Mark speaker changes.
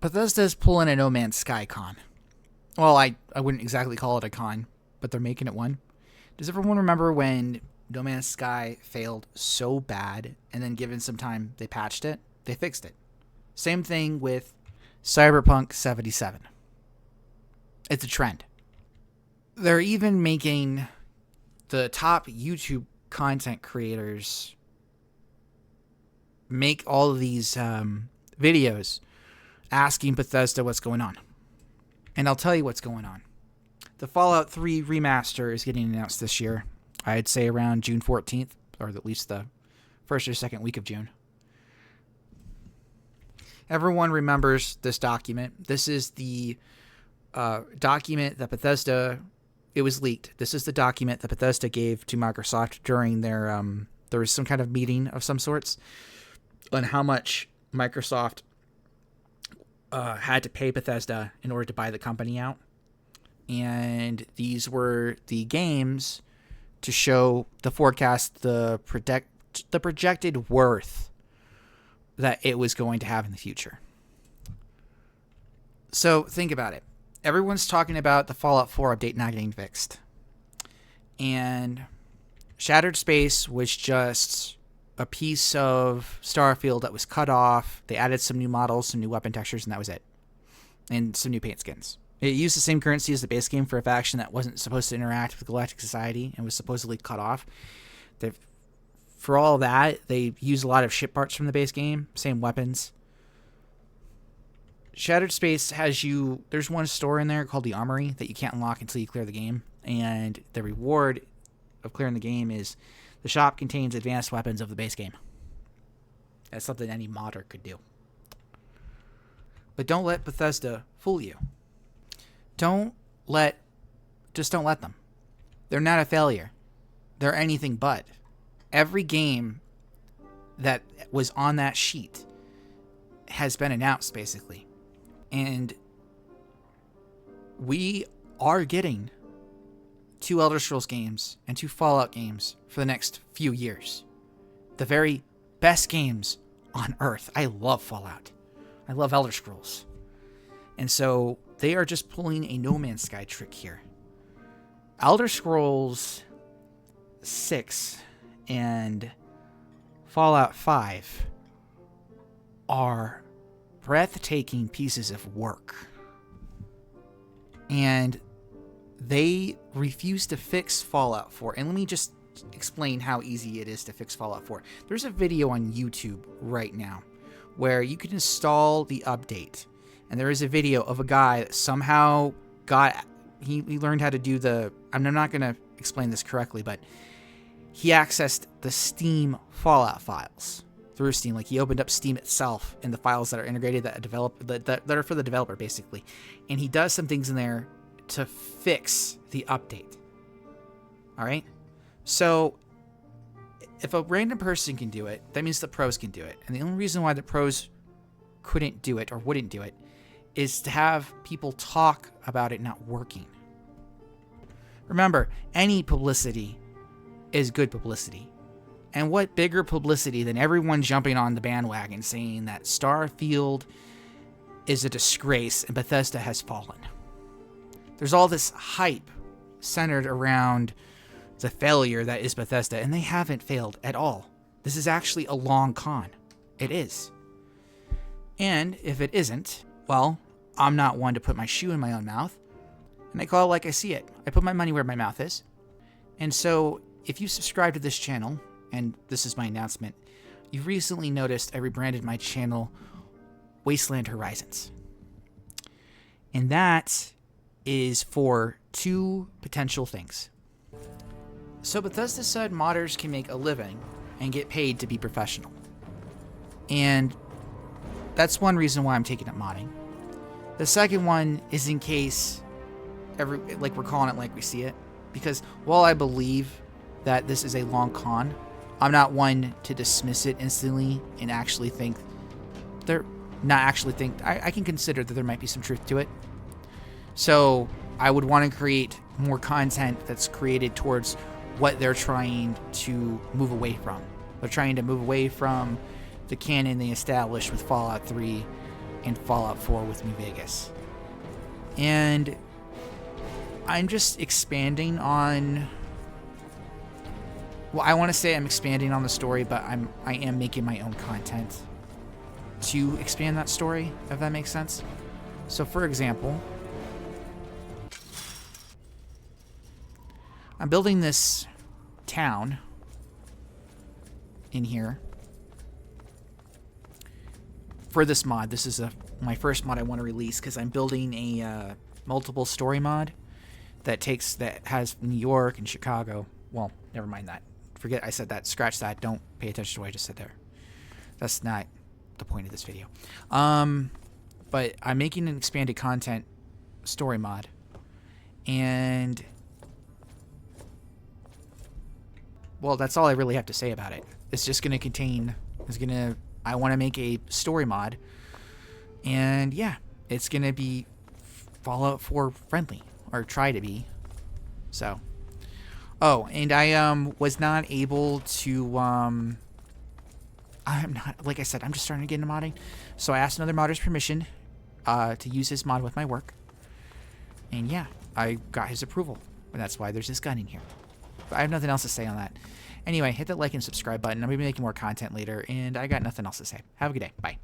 Speaker 1: Bethesda's pulling a No Man's Sky con. Well, I wouldn't exactly call it a con, but they're making it one. Does everyone remember when No Man's Sky failed so bad, and then given some time, they patched it? They fixed it. Same thing with Cyberpunk 77. It's a trend. They're even making the top YouTube content creators make all of these videos asking Bethesda what's going on. And I'll tell you what's going on. The Fallout 3 remaster is getting announced this year. I'd say around June 14th, or at least the first or second week of June. Everyone remembers this document. This is the document that Bethesda, it was leaked. This is the document that Bethesda gave to Microsoft during their, there was some kind of meeting of some sorts on how much Microsoft had to pay Bethesda in order to buy the company out. And these were the games to show the forecast, the projected worth that it was going to have in the future. So think about it. Everyone's talking about the Fallout 4 update not getting fixed. And Shattered Space was just a piece of Starfield that was cut off. They added some new models, some new weapon textures, and that was it. And some new paint skins. It used the same currency as the base game for a faction that wasn't supposed to interact with Galactic Society and was supposedly cut off. For all that, they used a lot of ship parts from the base game, same weapons. Shattered Space has you... There's one store in there called the Armory that you can't unlock until you clear the game. And the reward of clearing the game is the shop contains advanced weapons of the base game. That's something any modder could do. But don't let Bethesda fool you. Just don't let them. They're not a failure. They're anything but. Every game that was on that sheet has been announced, basically. And we are getting 2 Elder Scrolls games and 2 Fallout games for the next few years. The very best games on Earth. I love Fallout. I love Elder Scrolls. And so they are just pulling a No Man's Sky trick here. Elder Scrolls 6 and Fallout 5 are breathtaking pieces of work. And they refuse to fix Fallout 4. And let me just explain how easy it is to fix Fallout 4. There's a video on YouTube right now where you can install the update. And there is a video of a guy that somehow he learned how to do I'm not going to explain this correctly, but he accessed the Steam Fallout files through Steam. Like, he opened up Steam itself and the files that are integrated that are for the developer, basically. And he does some things in there to fix the update. All right? So if a random person can do it, that means the pros can do it. And the only reason why the pros couldn't do it or wouldn't do it is to have people talk about it not working. Remember, any publicity is good publicity. And what bigger publicity than everyone jumping on the bandwagon saying that Starfield is a disgrace and Bethesda has fallen. There's all this hype centered around the failure that is Bethesda, and they haven't failed at all. This is actually a long con. It is. And if it isn't, well, I'm not one to put my shoe in my own mouth, and I call it like I see it. I put my money where my mouth is. And so, if you subscribe to this channel, and this is my announcement, you've recently noticed I rebranded my channel Wasteland Horizons. And that is for 2 potential things. So Bethesda said modders can make a living and get paid to be professional. And that's one reason why I'm taking up modding. The second one is in case we're calling it like we see it. Because while I believe that this is a long con, I'm not one to dismiss it instantly and actually think I can consider that there might be some truth to it. So I would want to create more content that's created towards what they're trying to move away from. They're trying to move away from the canon they established with Fallout 3 in Fallout 4 with New Vegas. And I'm just expanding on... Well, I want to say I'm expanding on the story, but I am making my own content to expand that story, if that makes sense. So, for example, I'm building this town in here for this mod. This is my first mod I want to release because I'm building a multiple story mod that has New York and Chicago. Well, never mind that. Forget I said that. Scratch that. Don't pay attention to what I just said there. That's not the point of this video. But I'm making an expanded content story mod, and well, that's all I really have to say about it. It's just going to I want to make a story mod, and yeah, it's going to be Fallout 4 friendly, or try to be. So, oh, and I was not able to I'm not, like I said, I'm just starting to get into modding. So I asked another modder's permission to use his mod with my work. And yeah, I got his approval. And that's why there's this gun in here. But I have nothing else to say on that. Anyway, hit that like and subscribe button. I'm going to be making more content later, and I got nothing else to say. Have a good day. Bye.